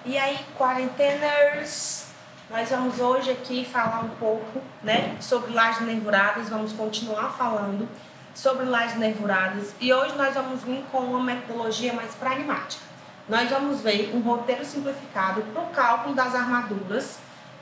E aí, quarenteners, nós vamos hoje aqui falar um pouco, né, sobre lajes nervuradas. Vamos continuar falando sobre lajes nervuradas e hoje nós vamos vir com uma metodologia mais pragmática. Nós vamos ver um roteiro simplificado para o cálculo das armaduras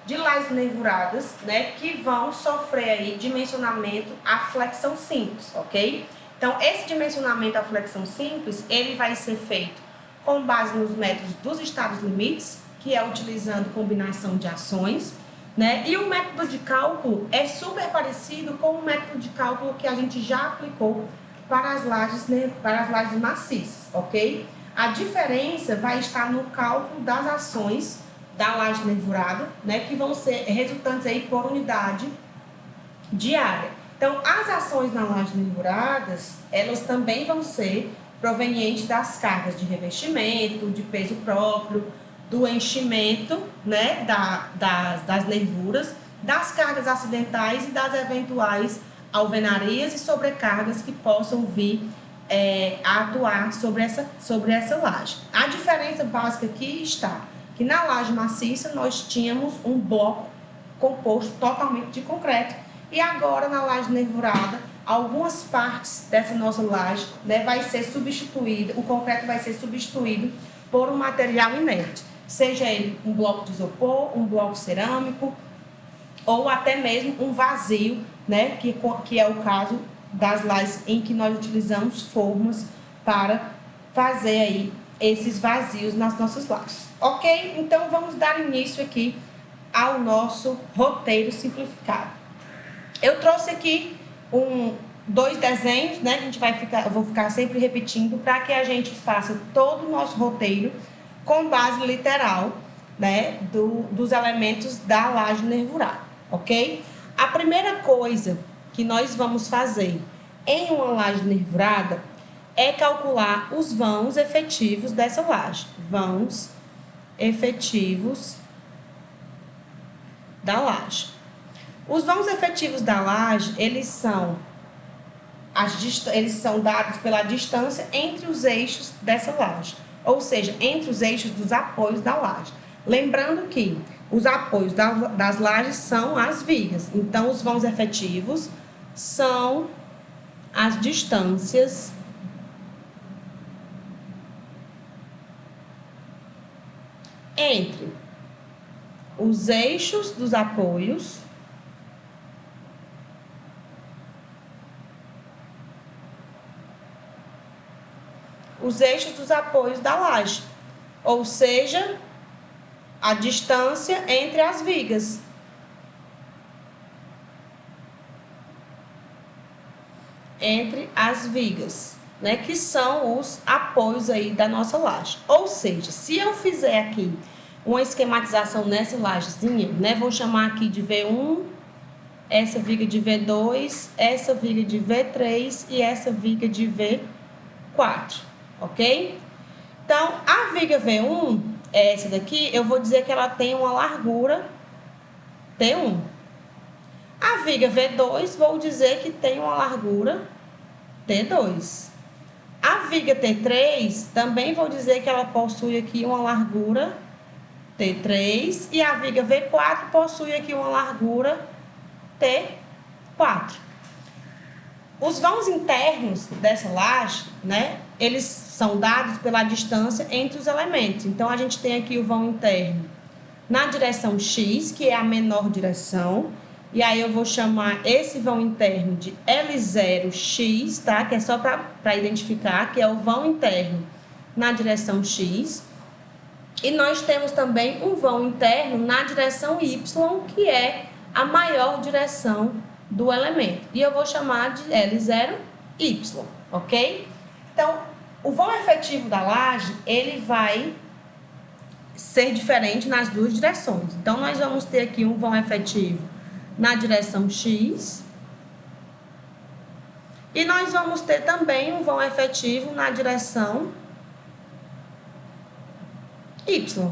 de lajes nervuradas, né, que vão sofrer aí dimensionamento à flexão simples, ok? Então, esse dimensionamento à flexão simples, ele vai ser feito com base nos métodos dos estados limites, que é utilizando combinação de ações, né? E o método de cálculo é super parecido com o método de cálculo que a gente já aplicou para as lajes, né, para as lajes maciças, ok? A diferença vai estar no cálculo das ações da laje nervurada, né, que vão ser resultantes aí por unidade de área. Então, as ações na laje nervuradas, elas também vão ser provenientes das cargas de revestimento, de peso próprio, do enchimento, né, das nervuras, das cargas acidentais e das eventuais alvenarias e sobrecargas que possam vir a atuar sobre essa laje. A diferença básica aqui está que na laje maciça nós tínhamos um bloco composto totalmente de concreto e agora na laje nervurada algumas partes dessa nossa laje, né, vai ser substituída, o concreto vai ser substituído por um material inerte, seja ele um bloco de isopor, um bloco cerâmico ou até mesmo um vazio, né, que é o caso das lajes em que nós utilizamos formas para fazer aí esses vazios nas nossas lajes. Ok? Então vamos dar início aqui ao nosso roteiro simplificado. Eu trouxe aqui dois desenhos, né, que eu vou ficar sempre repetindo para que a gente faça todo o nosso roteiro com base literal, né, dos elementos da laje nervurada, ok? A primeira coisa que nós vamos fazer em uma laje nervurada é calcular os vãos efetivos dessa laje. Vãos efetivos da laje. Os vãos efetivos da laje, eles são dados pela distância entre os eixos dessa laje, ou seja, entre os eixos dos apoios da laje. Lembrando que os apoios das lajes são as vigas, então os vãos efetivos são as distâncias entre os eixos dos apoios da laje, ou seja, a distância entre as vigas. Né, que são os apoios aí da nossa laje. Ou seja, se eu fizer aqui uma esquematização nessa lajezinha, né, vou chamar aqui de V1, essa viga de V2, essa viga de V3 e essa viga de V4, ok? Então, a viga V1, essa daqui, eu vou dizer que ela tem uma largura T1. A viga V2, vou dizer que tem uma largura T2. A viga T3, também vou dizer que ela possui aqui uma largura T3. E a viga V4 possui aqui uma largura T4. Os vãos internos dessa laje, né, eles são dados pela distância entre os elementos. Então, a gente tem aqui o vão interno na direção X, que é a menor direção. E aí eu vou chamar esse vão interno de L0X, tá? Que é só para identificar, que é o vão interno na direção X. E nós temos também um vão interno na direção Y, que é a maior direção do elemento. E eu vou chamar de L0Y, ok? Então, o vão efetivo da laje, ele vai ser diferente nas duas direções. Então, nós vamos ter aqui um vão efetivo na direção X e nós vamos ter também um vão efetivo na direção Y.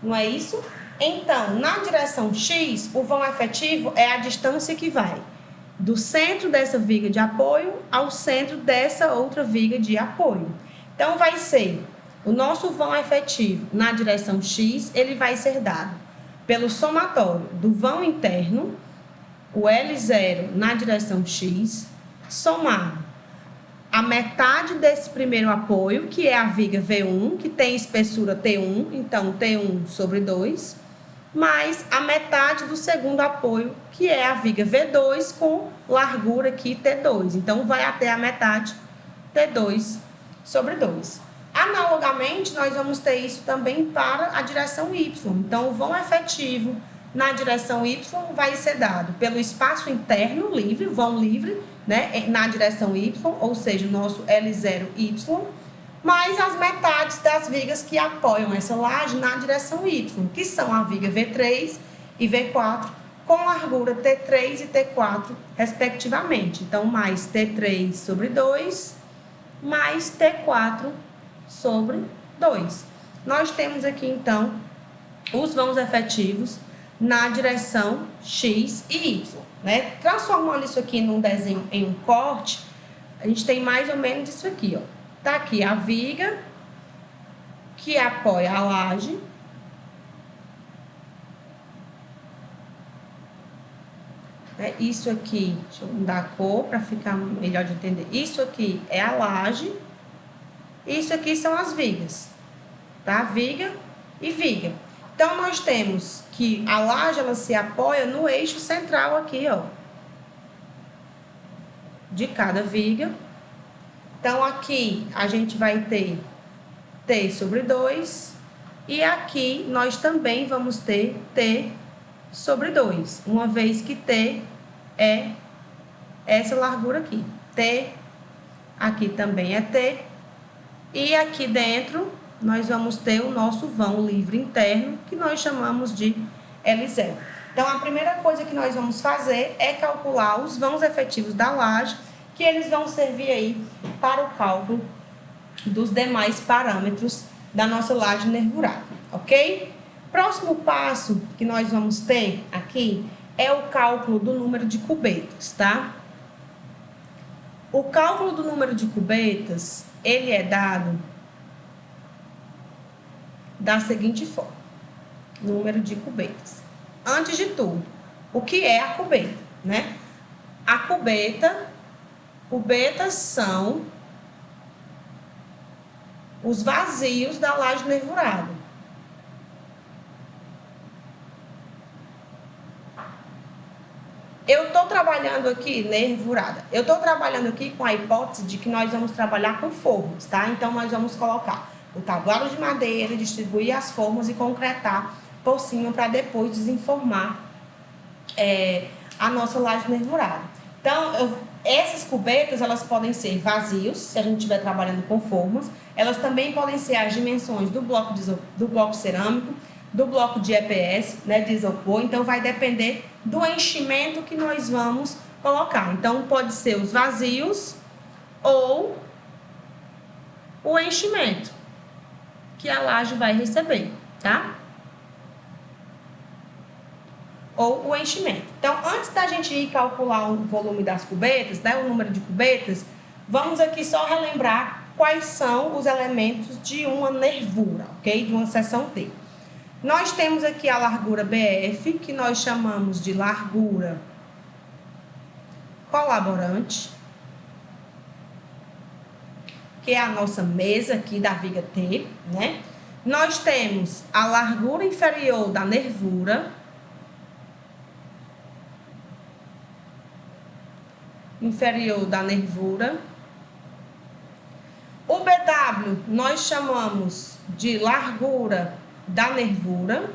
Não é isso? Então, na direção X, o vão efetivo é a distância que vai do centro dessa viga de apoio ao centro dessa outra viga de apoio. Então, vai ser o nosso vão efetivo na direção X, ele vai ser dado pelo somatório do vão interno, o L0 na direção X, somado a metade desse primeiro apoio, que é a viga V1, que tem espessura T1, então T1 sobre 2, mais a metade do segundo apoio, que é a viga V2, com largura aqui T2. Então, vai até a metade T2 sobre 2. Analogamente, nós vamos ter isso também para a direção Y. Então, o vão efetivo na direção Y vai ser dado pelo espaço interno livre, vão livre, né, na direção Y, ou seja, o nosso L0Y, mais as metades das vigas que apoiam essa laje na direção Y, que são a viga V3 e V4, com largura T3 e T4, respectivamente. Então, mais T3 sobre 2, mais T4 sobre 2. Nós temos aqui, então, os vãos efetivos na direção X e Y, né? Transformando isso aqui num desenho em um corte, a gente tem mais ou menos isso aqui, ó. Tá aqui a viga que apoia a laje. Isso aqui, deixa eu mudar a cor para ficar melhor de entender. Isso aqui é a laje. Isso aqui são as vigas, tá? Viga e viga. Então, nós temos que a laje, ela se apoia no eixo central aqui, ó, de cada viga. Então, aqui a gente vai ter T sobre 2. E aqui nós também vamos ter T sobre 2. Uma vez que T é essa largura aqui. T, aqui também é T. E aqui dentro nós vamos ter o nosso vão livre interno, que nós chamamos de L0. Então, a primeira coisa que nós vamos fazer é calcular os vãos efetivos da laje, que eles vão servir aí para o cálculo dos demais parâmetros da nossa laje nervurada, ok? Próximo passo que nós vamos ter aqui é o cálculo do número de cubetas, tá? O cálculo do número de cubetas, ele é dado da seguinte forma: número de cubetas. Antes de tudo, o que é a cubeta, né? A cubetas são os vazios da laje nervurada. Eu estou trabalhando aqui, nervurada, eu estou trabalhando aqui com a hipótese de que nós vamos trabalhar com formas, tá? Então, nós vamos colocar o tabuleiro de madeira, distribuir as formas e concretar por cima para depois desenformar a nossa laje nervurada. Então, essas cubetas, elas podem ser vazios, se a gente estiver trabalhando com formas. Elas também podem ser as dimensões do bloco cerâmico, do bloco de EPS, né, de isopor. Então, vai depender do enchimento que nós vamos colocar. Então, pode ser os vazios ou o enchimento que a laje vai receber, tá? Ou o enchimento. Então, antes da gente ir calcular o volume das cubetas, né, o número de cubetas, vamos aqui só relembrar quais são os elementos de uma nervura, ok? De uma seção T. Nós temos aqui a largura BF, que nós chamamos de largura colaborante, que é a nossa mesa aqui da viga T, né? Nós temos a largura inferior da nervura, O BW nós chamamos de largura da nervura.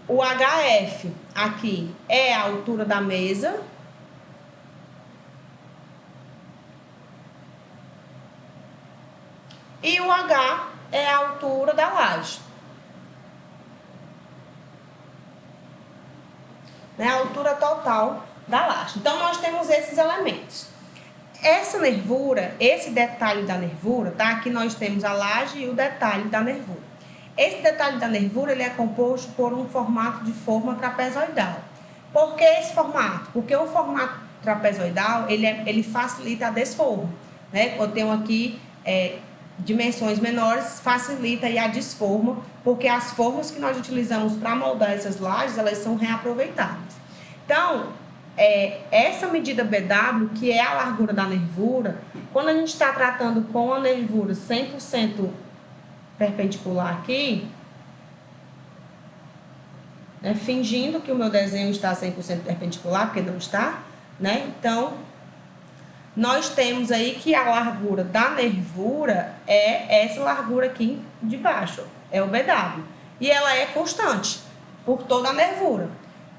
O HF aqui é a altura da mesa. E o H é a altura da laje. Né, a altura total da laje. Então, nós temos esses elementos. Essa nervura, esse detalhe da nervura, tá? Aqui nós temos a laje e o detalhe da nervura. Esse detalhe da nervura, ele é composto por um formato de forma trapezoidal. Por que esse formato? Porque o formato trapezoidal, ele facilita a desforma, né? Eu tenho aqui dimensões menores, facilita aí a desforma, porque as formas que nós utilizamos para moldar essas lajes, elas são reaproveitáveis. Então, essa medida BW, que é a largura da nervura, quando a gente está tratando com a nervura 100% perpendicular aqui, fingindo que o meu desenho está 100% perpendicular, porque não está, né? Então, nós temos aí que a largura da nervura é essa largura aqui de baixo, é o BW. E ela é constante por toda a nervura.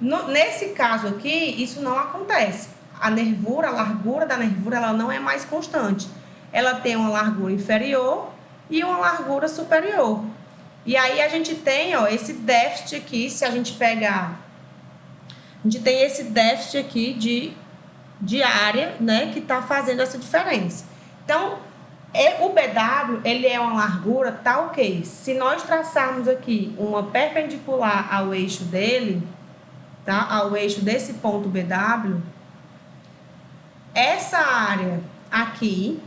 Nesse caso aqui, isso não acontece. A largura da nervura, ela não é mais constante. Ela tem uma largura inferior e uma largura superior. E aí a gente tem, esse déficit aqui, se a gente pegar... A gente tem esse déficit aqui de área, né, que está fazendo essa diferença. Então, o BW, ele é uma largura, tá ok. Se nós traçarmos aqui uma perpendicular ao eixo dele, tá, ao eixo desse ponto BW, essa área aqui,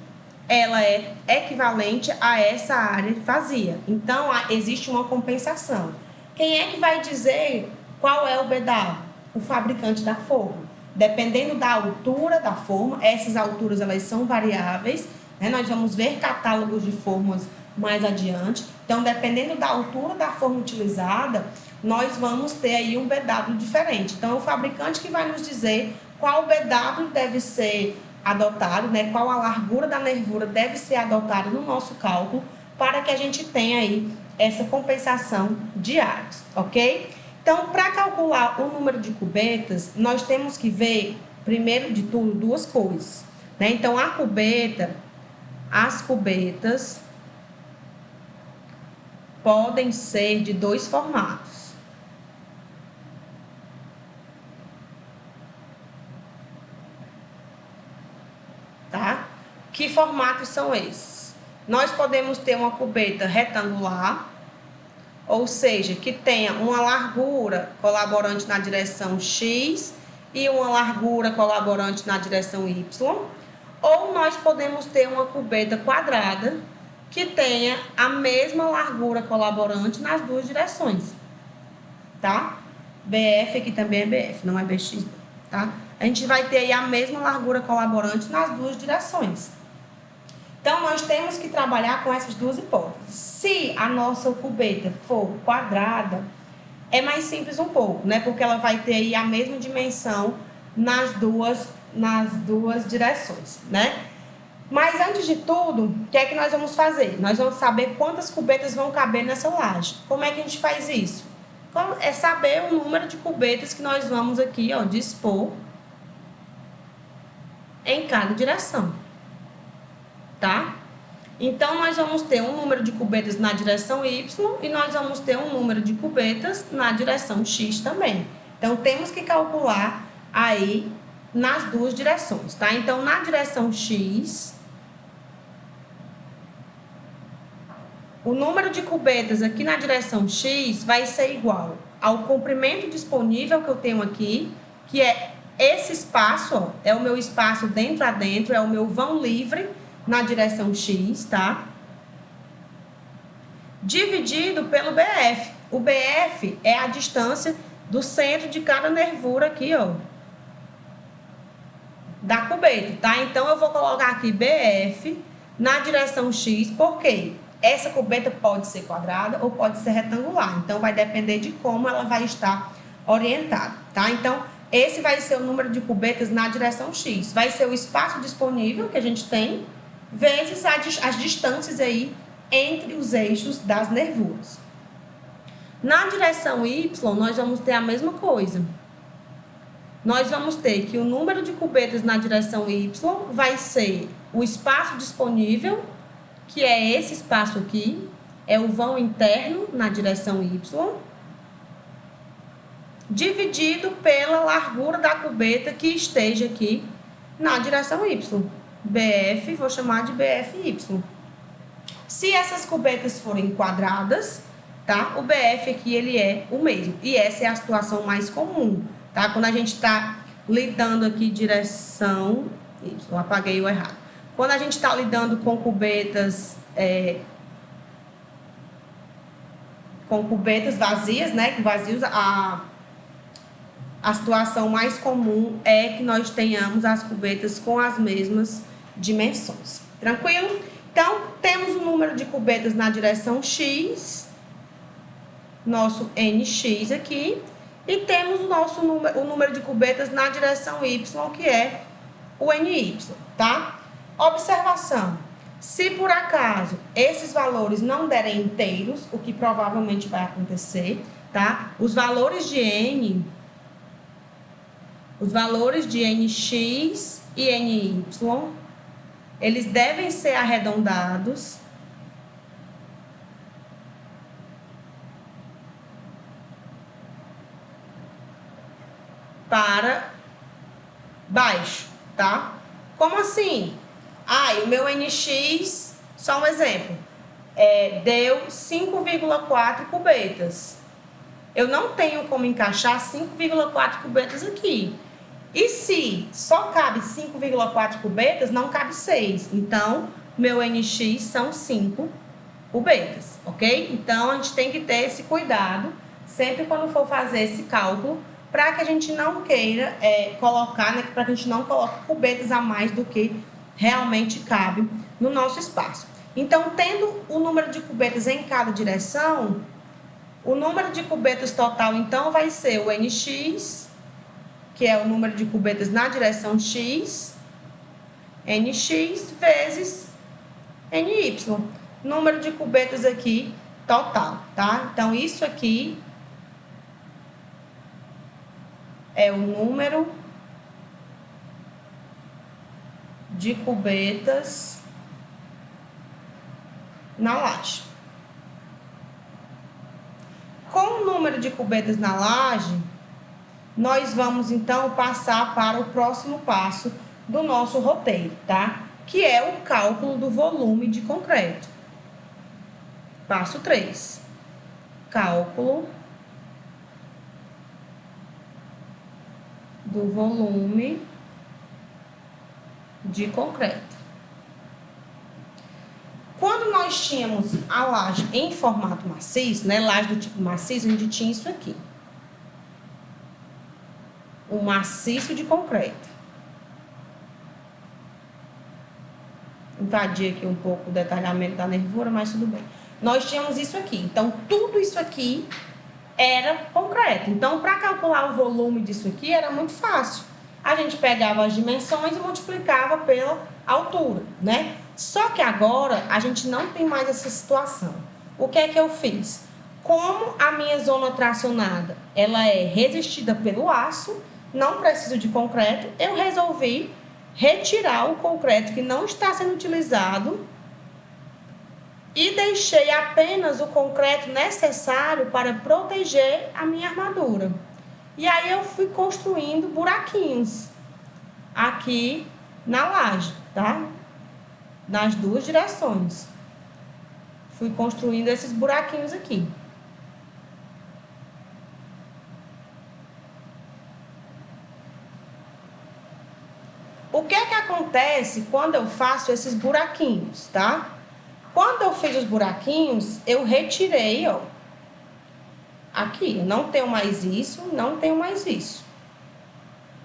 ela é equivalente a essa área vazia. Então, existe uma compensação. Quem é que vai dizer qual é o BW? O fabricante da forma. Dependendo da altura da forma, essas alturas elas são variáveis, né? Nós vamos ver catálogos de formas mais adiante. Então, dependendo da altura da forma utilizada, nós vamos ter aí um BW diferente. Então, é o fabricante que vai nos dizer qual BW deve ser adotado, né? Qual a largura da nervura deve ser adotada no nosso cálculo para que a gente tenha aí essa compensação de áreas, ok? Então, para calcular o número de cubetas, nós temos que ver, primeiro de tudo, duas coisas, né? Então, as cubetas podem ser de dois formatos. Tá? Que formatos são esses? Nós podemos ter uma cubeta retangular, ou seja, que tenha uma largura colaborante na direção X e uma largura colaborante na direção Y. Ou nós podemos ter uma cubeta quadrada que tenha a mesma largura colaborante nas duas direções, tá? BF aqui também é BF, não é BX, tá? A gente vai ter aí a mesma largura colaborante nas duas direções. Então, nós temos que trabalhar com essas duas hipóteses. Se a nossa cubeta for quadrada, é mais simples um pouco, né? Porque ela vai ter aí a mesma dimensão nas duas direções, né? Mas, antes de tudo, o que é que nós vamos fazer? Nós vamos saber quantas cubetas vão caber nessa laje. Como é que a gente faz isso? É saber o número de cubetas que nós vamos aqui, dispor em cada direção. Tá? Então, nós vamos ter um número de cubetas na direção Y e nós vamos ter um número de cubetas na direção X também. Então, temos que calcular aí nas duas direções, tá? Então, na direção X, o número de cubetas aqui na direção X vai ser igual ao comprimento disponível que eu tenho aqui, que é esse espaço, é o meu espaço dentro a dentro, é o meu vão livre na direção X, tá? Dividido pelo BF. O BF é a distância do centro de cada nervura aqui, da cubeta, tá? Então, eu vou colocar aqui BF na direção X, porque essa cubeta pode ser quadrada ou pode ser retangular. Então, vai depender de como ela vai estar orientada, tá? Então, esse vai ser o número de cubetas na direção X. Vai ser o espaço disponível que a gente tem, vezes as distâncias aí entre os eixos das nervuras. Na direção Y, nós vamos ter a mesma coisa. Nós vamos ter que o número de cubetas na direção Y vai ser o espaço disponível, que é esse espaço aqui, é o vão interno na direção Y, dividido pela largura da cubeta que esteja aqui na direção Y. BF, vou chamar de BFY. Se essas cubetas forem quadradas, tá? O BF aqui, ele é o mesmo. E essa é a situação mais comum, tá? Quando a gente está lidando aqui direção Y, eu apaguei o errado. Quando a gente está lidando com cubetas vazias, né? Vazios, a situação mais comum é que nós tenhamos as cubetas com as mesmas dimensões. Tranquilo? Então, temos o número de cubetas na direção X, nosso NX aqui, e temos o número de cubetas na direção Y, que é o NY, tá? Observação. Se por acaso esses valores não derem inteiros, o que provavelmente vai acontecer, tá? Os valores de NX e NY, eles devem ser arredondados para baixo, tá? Como assim? O meu NX, só um exemplo, deu 5,4 cubetas. Eu não tenho como encaixar 5,4 cubetas aqui. E se só cabe 5,4 cubetas, não cabe 6. Então, meu NX são 5 cubetas, ok? Então, a gente tem que ter esse cuidado sempre quando for fazer esse cálculo, para que a gente não queira colocar, né, para que a gente não coloque cubetas a mais do que realmente cabe no nosso espaço. Então, tendo o número de cubetas em cada direção, o número de cubetas total, então, vai ser o NX, que é o número de cubetas na direção X, NX vezes NY. Número de cubetas aqui total, tá? Então, isso aqui é o número de cubetas na laje. Com o número de cubetas na laje, nós vamos então passar para o próximo passo do nosso roteiro, tá? Que é o cálculo do volume de concreto. Passo 3. Cálculo do volume de concreto. Quando nós tínhamos a laje em formato maciço, né, laje do tipo maciço, a gente tinha isso aqui. Um maciço de concreto. Invadi aqui um pouco o detalhamento da nervura, mas tudo bem. Nós tínhamos isso aqui. Então, tudo isso aqui era concreto. Então, para calcular o volume disso aqui, era muito fácil. A gente pegava as dimensões e multiplicava pela altura, né? Só que agora, a gente não tem mais essa situação. O que é que eu fiz? Como a minha zona tracionada, ela é resistida pelo aço, não preciso de concreto, eu resolvi retirar o concreto que não está sendo utilizado e deixei apenas o concreto necessário para proteger a minha armadura. E aí eu fui construindo buraquinhos aqui na laje, tá? Nas duas direções. Fui construindo esses buraquinhos aqui. O que é que acontece quando eu faço esses buraquinhos, tá? Quando eu fiz os buraquinhos, eu retirei, ó. Aqui, eu não tenho mais isso, não tenho mais isso.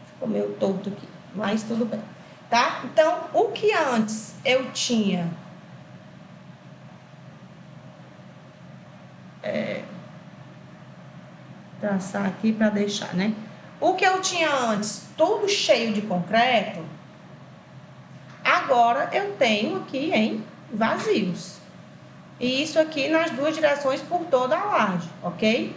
Ficou meio torto aqui, mas tudo bem, tá? Então, o que antes eu tinha... traçar aqui para deixar, né? O que eu tinha antes, tudo cheio de concreto, agora eu tenho aqui em vazios. E isso aqui nas duas direções por toda a laje, ok?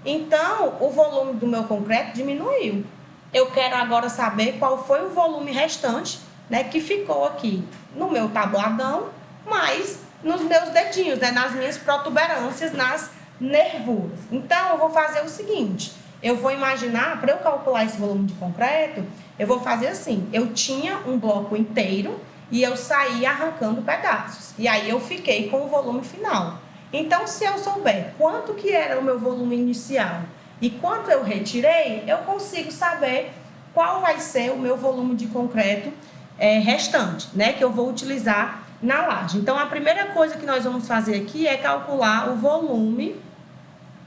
Então, o volume do meu concreto diminuiu. Eu quero agora saber qual foi o volume restante, né, que ficou aqui no meu tabuladão, mas nos meus dedinhos, né, nas minhas protuberâncias, nas nervuras. Então, eu vou fazer o seguinte, eu vou imaginar, para eu calcular esse volume de concreto, eu vou fazer assim, eu tinha um bloco inteiro e eu saí arrancando pedaços. E aí eu fiquei com o volume final. Então, se eu souber quanto que era o meu volume inicial e quanto eu retirei, eu consigo saber qual vai ser o meu volume de concreto restante, né? Que eu vou utilizar na laje. Então, a primeira coisa que nós vamos fazer aqui é calcular o volume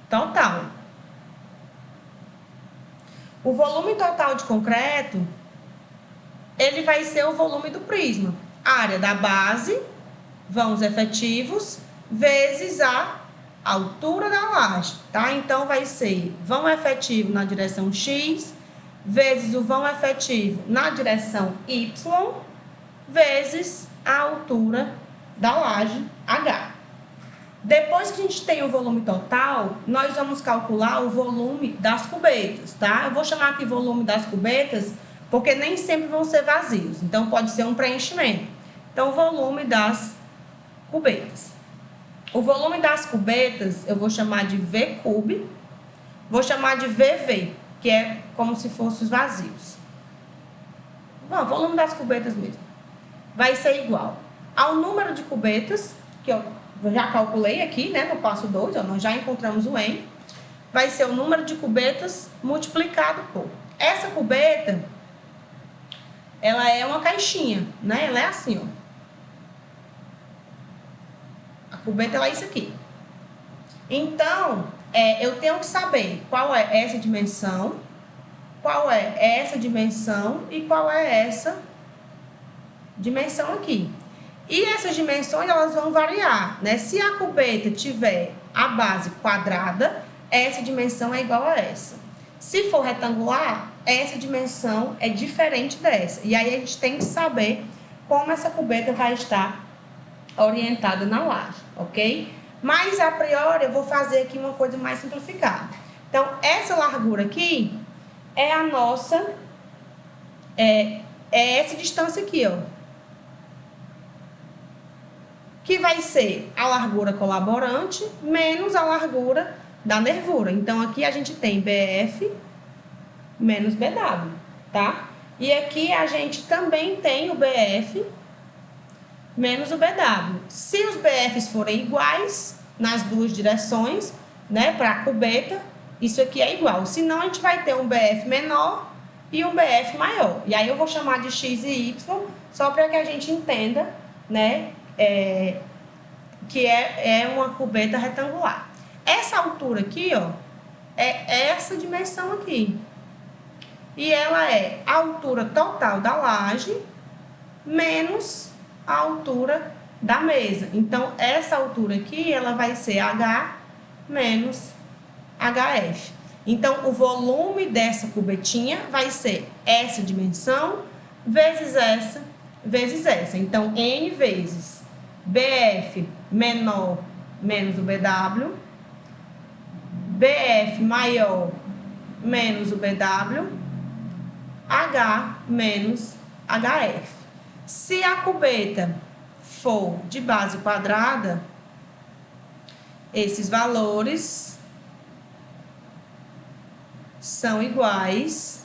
total. O volume total de concreto, ele vai ser o volume do prisma. Área da base, vãos efetivos, vezes a altura da laje, tá? Então, vai ser vão efetivo na direção X, vezes o vão efetivo na direção Y, vezes a altura da laje H. Depois que a gente tem o volume total, nós vamos calcular o volume das cubetas, tá? Eu vou chamar aqui volume das cubetas, porque nem sempre vão ser vazios. Então, pode ser um preenchimento. Então, o volume das cubetas. O volume das cubetas, eu vou chamar de V cube. Vou chamar de VV, que é como se fossem os vazios. Não, volume das cubetas mesmo. Vai ser igual ao número de cubetas, que eu já calculei aqui, né, no passo 2, nós já encontramos o N. Vai ser o número de cubetas multiplicado por. Essa cubeta, ela é uma caixinha, né? Ela é assim, ó. A cubeta, ela é isso aqui. Então, eu tenho que saber qual é essa dimensão, qual é essa dimensão e qual é essa dimensão aqui. E essas dimensões, elas vão variar, né? Se a cubeta tiver a base quadrada, essa dimensão é igual a essa. Se for retangular, essa dimensão é diferente dessa. E aí a gente tem que saber como essa cubeta vai estar orientada na laje, ok? Mas, a priori, eu vou fazer aqui uma coisa mais simplificada. Então, essa largura aqui é a nossa... É essa distância aqui, ó. Que vai ser a largura colaborante menos a largura da nervura. Então, aqui a gente tem BF menos BW, tá? E aqui a gente também tem o BF menos o BW. Se os BFs forem iguais nas duas direções, né, para a cubeta, isso aqui é igual. Senão, a gente vai ter um BF menor e um BF maior. E aí eu vou chamar de X e Y, só para que a gente entenda, né, que é uma cubeta retangular. Essa altura aqui, ó, é essa dimensão aqui. E ela é a altura total da laje menos a altura da mesa. Então, essa altura aqui, ela vai ser H menos HF. Então, o volume dessa cubetinha vai ser essa dimensão vezes essa. Então, N vezes BF menor menos o BW, BF maior menos o BW, H menos HF. Se a cubeta for de base quadrada, esses valores são iguais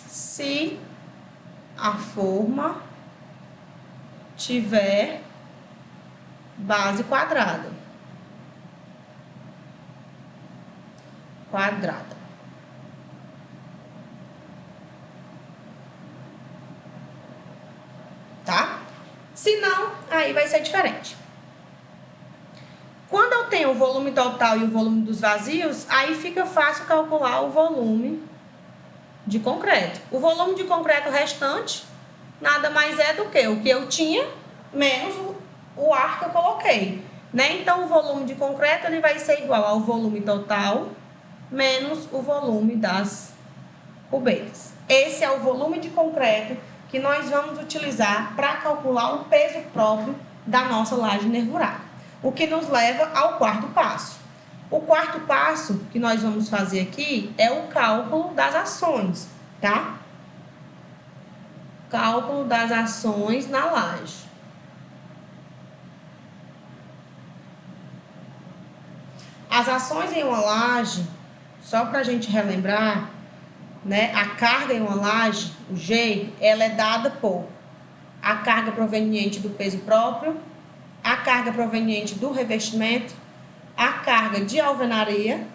se a forma tiver base quadrada. Tá? Se não, aí vai ser diferente. Quando eu tenho o volume total e o volume dos vazios, aí fica fácil calcular o volume de concreto. O volume de concreto restante nada mais é do que o que eu tinha menos o ar que eu coloquei, né? Então, o volume de concreto ele vai ser igual ao volume total menos o volume das cubetas. Esse é o volume de concreto que nós vamos utilizar para calcular o peso próprio da nossa laje nervurada. O que nos leva ao quarto passo. O quarto passo que nós vamos fazer aqui é o cálculo das ações, tá? Cálculo das ações na laje. As ações em uma laje, só para a gente relembrar, né? A carga em uma laje, o G, ela é dada por a carga proveniente do peso próprio, a carga proveniente do revestimento, a carga de alvenaria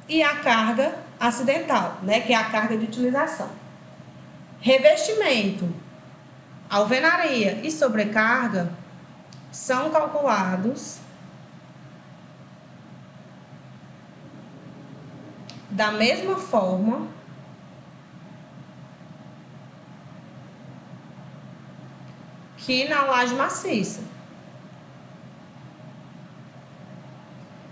e a carga acidental, né, que é a carga de utilização. Revestimento, alvenaria e sobrecarga são calculados da mesma forma que na laje maciça.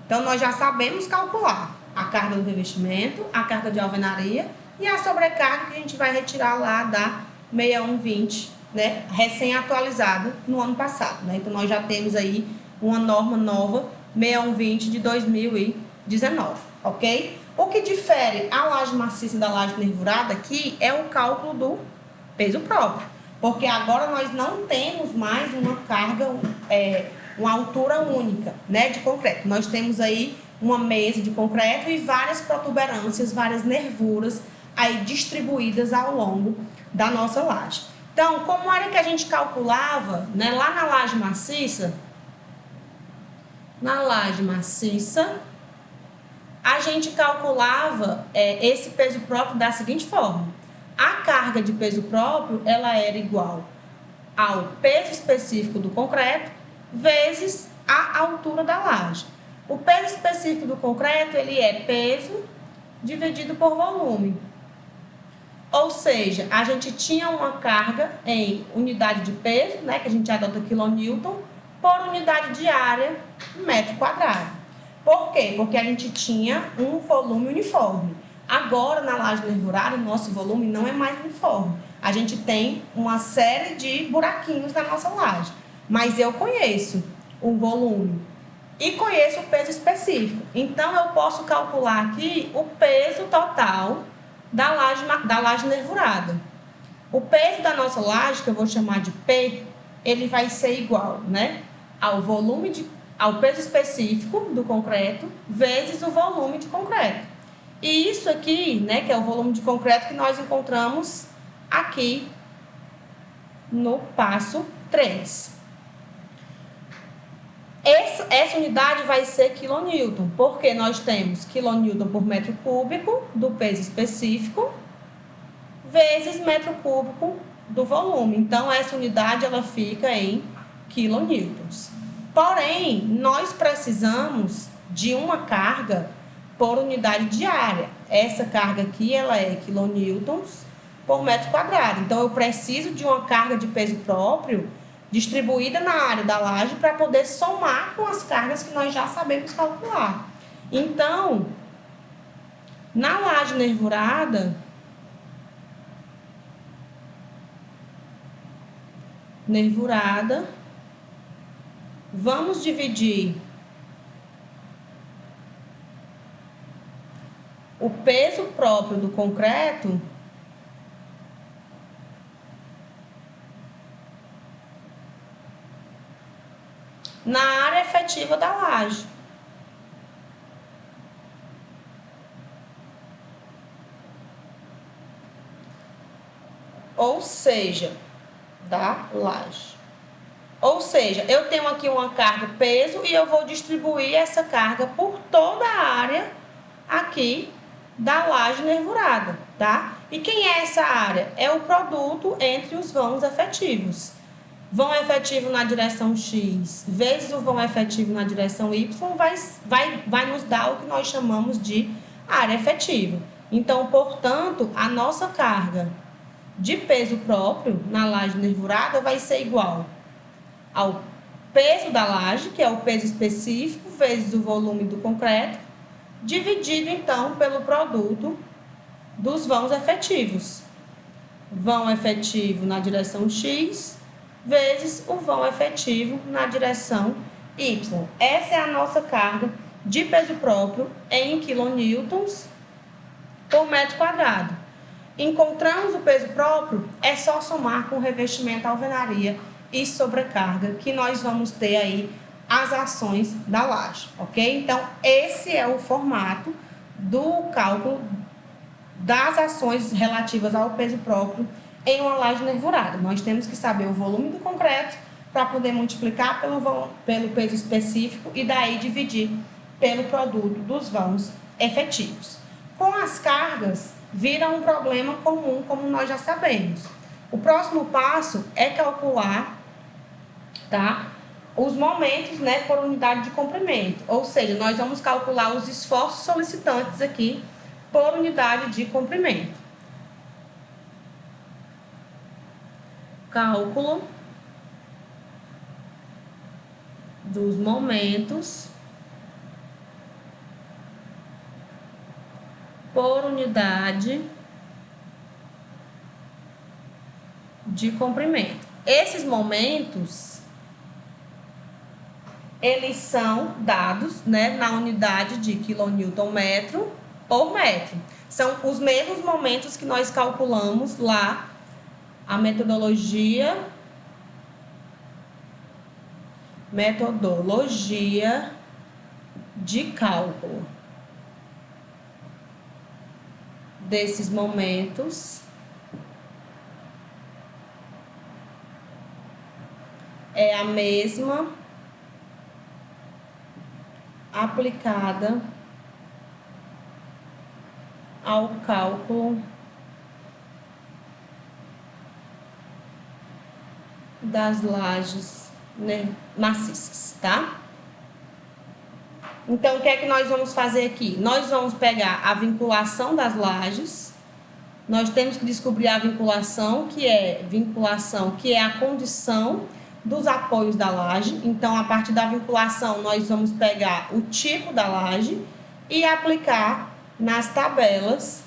Então, nós já sabemos calcular a carga do revestimento, a carga de alvenaria e a sobrecarga que a gente vai retirar lá da 6120, né, recém-atualizada no ano passado, né? Então, nós já temos aí uma norma nova, 6120 de 2019, ok? O que difere a laje maciça da laje nervurada aqui é o cálculo do peso próprio, porque agora nós não temos mais uma carga, uma altura única, né, de concreto. Nós temos aí uma mesa de concreto e várias protuberâncias, várias nervuras aí distribuídas ao longo da nossa laje. Então, como era que a gente calculava, né, lá na laje maciça? Na laje maciça, a gente calculava esse peso próprio da seguinte forma. A carga de peso próprio, ela era igual ao peso específico do concreto vezes a altura da laje. O peso específico do concreto, ele é peso dividido por volume. Ou seja, a gente tinha uma carga em unidade de peso, né, que a gente adota quilonewton, por unidade de área, metro quadrado. Por quê? Porque a gente tinha um volume uniforme. Agora, na laje nervurada, o nosso volume não é mais uniforme. A gente tem uma série de buraquinhos na nossa laje. Mas eu conheço o volume e conheço o peso específico. Então, eu posso calcular aqui o peso total da laje nervurada. O peso da nossa laje, que eu vou chamar de P, ele vai ser igual, né, ao peso específico do concreto vezes o volume de concreto. E isso aqui, né, que é o volume de concreto que nós encontramos aqui no passo 3. Essa unidade vai ser quilonewton, porque nós temos quilonewton por metro cúbico do peso específico vezes metro cúbico do volume. Então, essa unidade ela fica em quilonewtons. Porém, nós precisamos de uma carga por unidade de área. Essa carga aqui ela é quilonewtons por metro quadrado. Então, eu preciso de uma carga de peso próprio distribuída na área da laje para poder somar com as cargas que nós já sabemos calcular. Então, na laje nervurada, vamos dividir o peso próprio do concreto na área efetiva da laje. Ou seja, da laje. Ou seja, eu tenho aqui uma carga peso e eu vou distribuir essa carga por toda a área aqui da laje nervurada, tá? E quem é essa área? É o produto entre os vãos efetivos. Vão efetivo na direção X vezes o vão efetivo na direção Y vai nos dar o que nós chamamos de área efetiva. Então, portanto, a nossa carga de peso próprio na laje nervurada vai ser igual ao peso da laje, que é o peso específico, vezes o volume do concreto, dividido, então, pelo produto dos vãos efetivos. Vão efetivo na direção X vezes o vão efetivo na direção Y. Essa é a nossa carga de peso próprio em quilonewtons por metro quadrado. Encontramos o peso próprio, é só somar com o revestimento, alvenaria e sobrecarga, que nós vamos ter aí as ações da laje, ok? Então, esse é o formato do cálculo das ações relativas ao peso próprio em uma laje nervurada. Nós temos que saber o volume do concreto para poder multiplicar pelo peso específico e daí dividir pelo produto dos vãos efetivos. Com as cargas, vira um problema comum, como nós já sabemos. O próximo passo é calcular, tá, os momentos, né, por unidade de comprimento. Ou seja, nós vamos calcular os esforços solicitantes aqui por unidade de comprimento. Cálculo dos momentos por unidade de comprimento. Esses momentos, eles são dados, né, na unidade de quilonewton-metro por metro. São os mesmos momentos que nós calculamos lá, a metodologia de cálculo desses momentos é a mesma aplicada ao cálculo das lajes maciças, tá? Então, o que é que nós vamos fazer aqui? Nós vamos pegar a vinculação das lajes. Nós temos que descobrir a vinculação, que é a condição dos apoios da laje. Então, a partir da vinculação, nós vamos pegar o tipo da laje e aplicar nas tabelas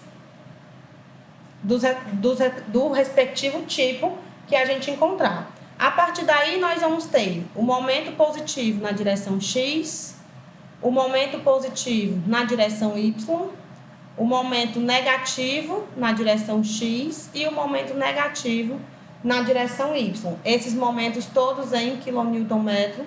do respectivo tipo que a gente encontrar. A partir daí, nós vamos ter o momento positivo na direção X, o momento positivo na direção Y, o momento negativo na direção X e o momento negativo na direção Y. Esses momentos todos em quilonewton-metro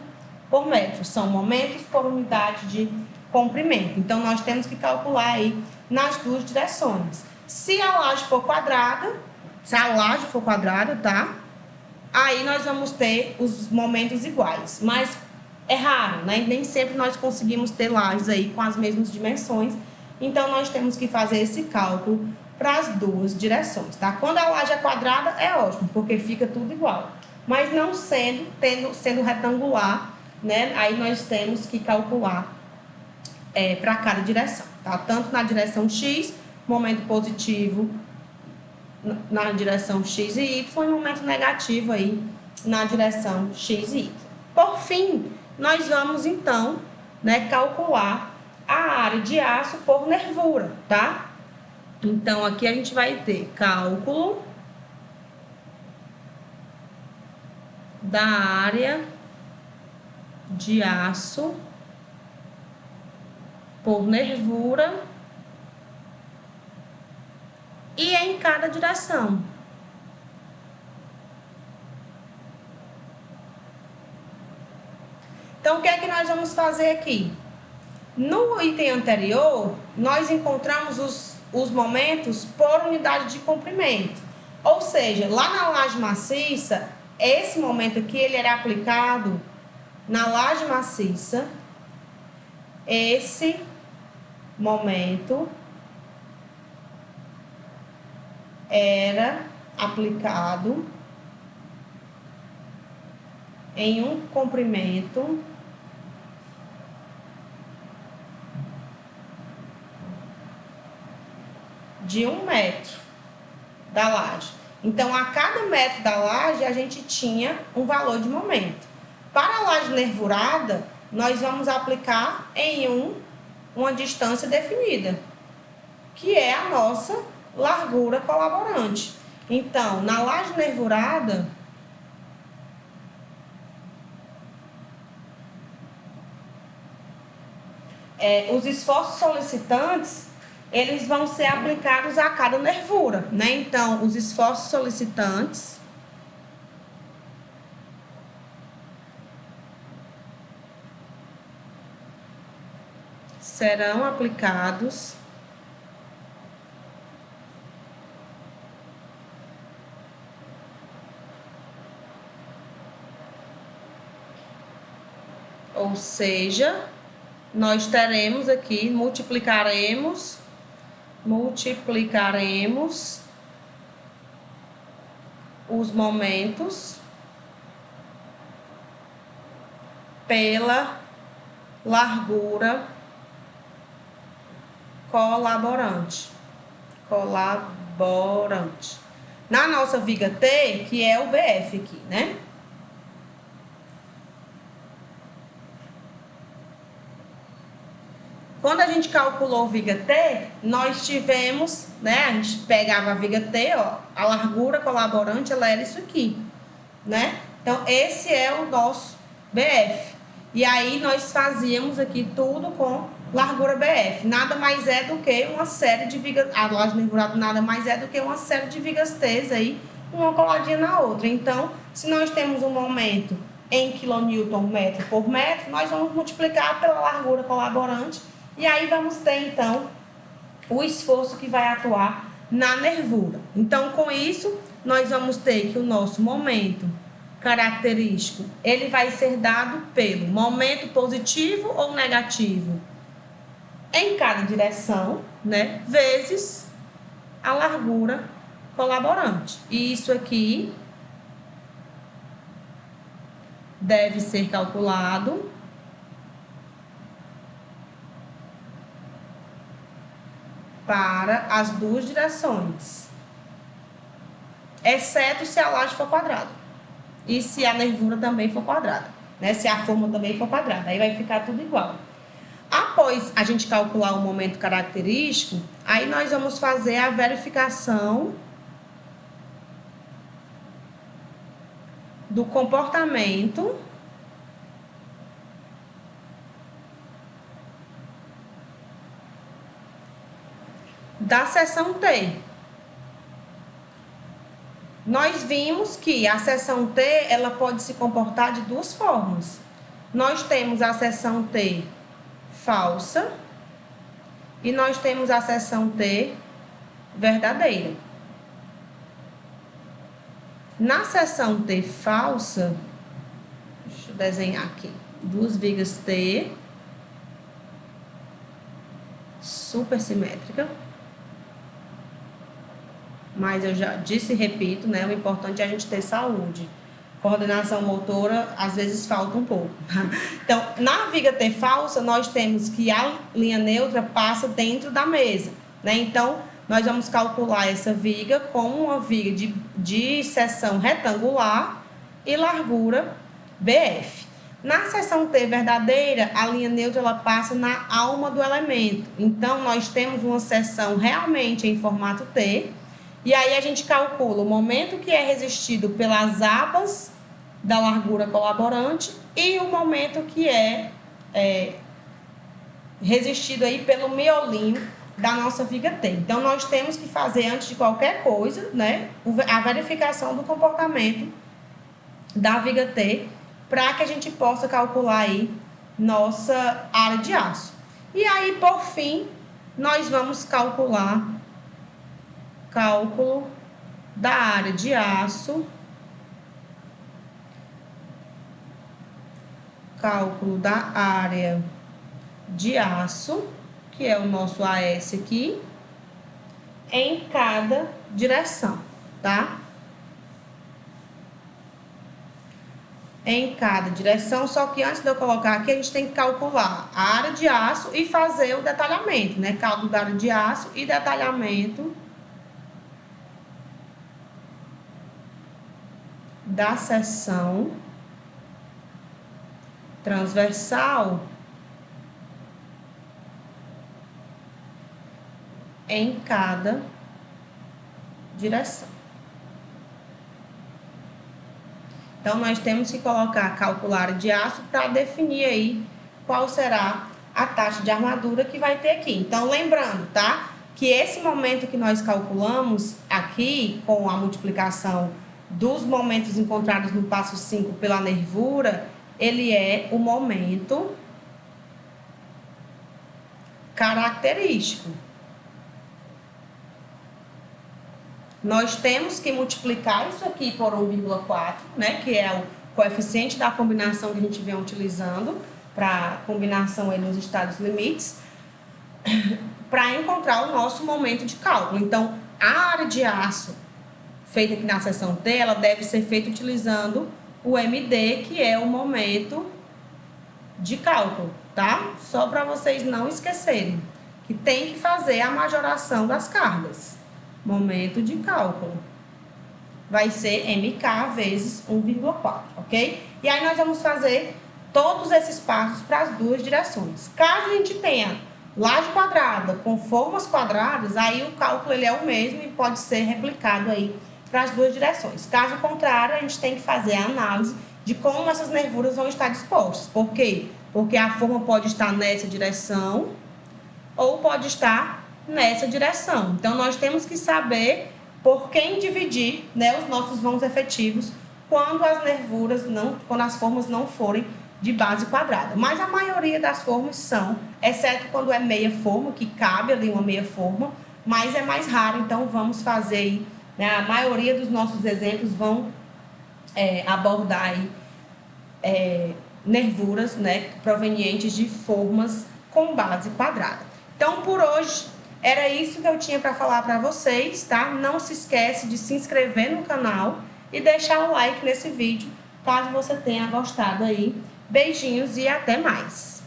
por metro. São momentos por unidade de comprimento. Então, nós temos que calcular aí nas duas direções. Se a laje for quadrada, tá? Aí nós vamos ter os momentos iguais. Mas é raro, né? Nem sempre nós conseguimos ter lajes aí com as mesmas dimensões. Então, nós temos que fazer esse cálculo para as duas direções, tá? Quando a laje é quadrada, é ótimo, porque fica tudo igual. Mas não sendo retangular, né? Aí nós temos que calcular para cada direção, tá? Tanto na direção X, momento positivo na direção X e Y, e momento negativo aí na direção X e Y. Por fim, nós vamos, então, né, calcular a área de aço por nervura, tá? Então, aqui a gente vai ter cálculo da área de aço por nervura e em cada direção. Então, o que é que nós vamos fazer aqui? No item anterior, nós encontramos os momentos por unidade de comprimento. Ou seja, lá na laje maciça, esse momento aqui, ele era aplicado na laje maciça. Esse momento era aplicado em um comprimento de 1 metro da laje. Então, a cada metro da laje, a gente tinha um valor de momento. Para a laje nervurada, nós vamos aplicar em uma distância definida, que é a nossa largura colaborante. Então, na laje nervurada, os esforços solicitantes, eles vão ser aplicados a cada nervura, né? Então, os esforços solicitantes serão aplicados ou seja, nós teremos aqui, multiplicaremos multiplicaremos os momentos pela largura colaborante. Na nossa viga T, que é o BF aqui, né? Quando a gente calculou viga T, nós tivemos, né? A gente pegava a viga T, ó, a largura colaborante, ela era isso aqui, né? Então, esse é o nosso BF. E aí, nós fazíamos aqui tudo com largura BF. Nada mais é do que uma série de vigas... A laje nervurada nada mais é do que uma série de vigas T's aí, uma coladinha na outra. Então, se nós temos um momento em quilonewton metro por metro, nós vamos multiplicar pela largura colaborante. E aí, vamos ter, então, o esforço que vai atuar na nervura. Então, com isso, nós vamos ter que o nosso momento característico, ele vai ser dado pelo momento positivo ou negativo em cada direção, né, vezes a largura colaborante. E isso aqui deve ser calculado para as duas direções, exceto se a laje for quadrada. E se a nervura também for quadrada, né? Se a forma também for quadrada, aí vai ficar tudo igual. Após a gente calcular o momento característico, aí nós vamos fazer a verificação do comportamento da seção T. Nós vimos que a seção T, ela pode se comportar de duas formas. Nós temos a seção T falsa e nós temos a seção T verdadeira. Na seção T falsa, deixa eu desenhar aqui, duas vigas T, super simétrica. Mas eu já disse e repito, né? O importante é a gente ter saúde. Coordenação motora, às vezes, falta um pouco. Então, na viga T falsa, nós temos que a linha neutra passa dentro da mesa, né? Então, nós vamos calcular essa viga como uma viga de seção retangular e largura BF. Na seção T verdadeira, a linha neutra ela passa na alma do elemento. Então, nós temos uma seção realmente em formato T. E aí a gente calcula o momento que é resistido pelas abas da largura colaborante e o momento que é resistido aí pelo miolinho da nossa viga T. Então, nós temos que fazer, antes de qualquer coisa, né, a verificação do comportamento da viga T para que a gente possa calcular aí nossa área de aço. E aí, por fim, nós vamos cálculo da área de aço, cálculo da área de aço, que é o nosso AS aqui, em cada direção, tá? Em cada direção, só que antes de eu colocar aqui, a gente tem que calcular a área de aço e fazer o detalhamento, né? Cálculo da área de aço e detalhamento da seção transversal em cada direção. Então, nós temos que calcular a área de aço para definir aí qual será a taxa de armadura que vai ter aqui. Então, lembrando, tá? Que esse momento que nós calculamos aqui, com a multiplicação dos momentos encontrados no passo 5 pela nervura, ele é o momento característico. Nós temos que multiplicar isso aqui por 1,4, né, que é o coeficiente da combinação que a gente vem utilizando para combinação aí nos estados limites, para encontrar o nosso momento de cálculo. Então, a área de aço feita aqui na seção T, ela deve ser feita utilizando o MD, que é o momento de cálculo, tá? Só para vocês não esquecerem que tem que fazer a majoração das cargas. Momento de cálculo vai ser MK vezes 1,4, ok? E aí nós vamos fazer todos esses passos para as duas direções. Caso a gente tenha laje quadrada com formas quadradas, aí o cálculo ele é o mesmo e pode ser replicado aí para as duas direções. Caso contrário, a gente tem que fazer a análise de como essas nervuras vão estar dispostas. Por quê? Porque a forma pode estar nessa direção ou pode estar nessa direção. Então, nós temos que saber por quem dividir, né, os nossos vãos efetivos quando as nervuras não, quando as formas não forem de base quadrada. Mas a maioria das formas são, exceto quando é meia forma, que cabe ali uma meia forma, mas é mais raro, então vamos fazer aí, né, a maioria dos nossos exemplos vão abordar aí, nervuras, né, provenientes de formas com base quadrada. Então, por hoje, era isso que eu tinha para falar para vocês, tá? Não se esquece de se inscrever no canal e deixar o like nesse vídeo, caso você tenha gostado aí. Beijinhos e até mais!